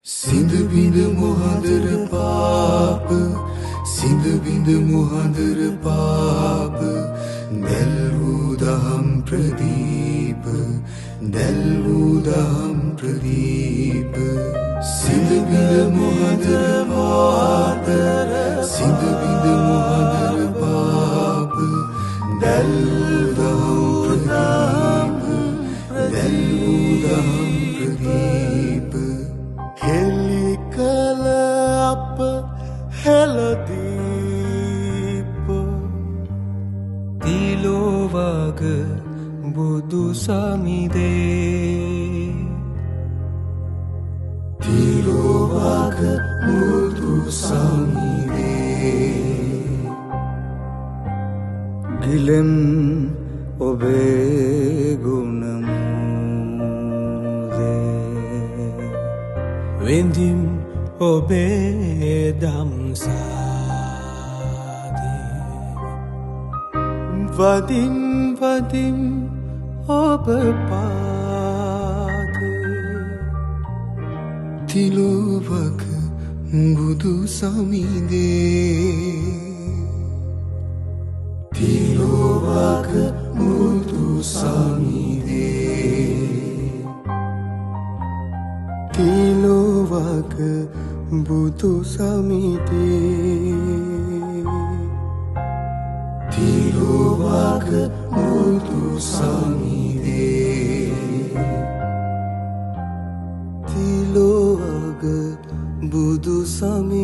සිඳ බිඳ මොහඳර පාප සිඳ බිඳ මොහඳර පාප දැල් වූ දහම් ප්‍රදීප දැල් වූ දහම් ප්‍රදීප සිඳ බිඳ මොහඳර පාප සිඳ බිඳ මොහඳර පාප දැල් වූ දහම් ප්‍රදීප දැල් වූ දහම් ප්‍රදීප හෙලි කල අප හෙළදීප තිලෝවග බුදු සමිදේ තිලෝවග බුදු සමිදේ ගිලෙම් ඔබේ ගුණ වෙන්දිම් ඔබේ දම්සාදී වදින් වදින් ඔබ පාදේ තිලෝවක බුදු සමිදේ තිලෝවක බුදු සමිදේ තිලෝවක බුදු සමිදේ තිලෝවක බුදු සමිදේ තිලෝවක බුදු සමිදේ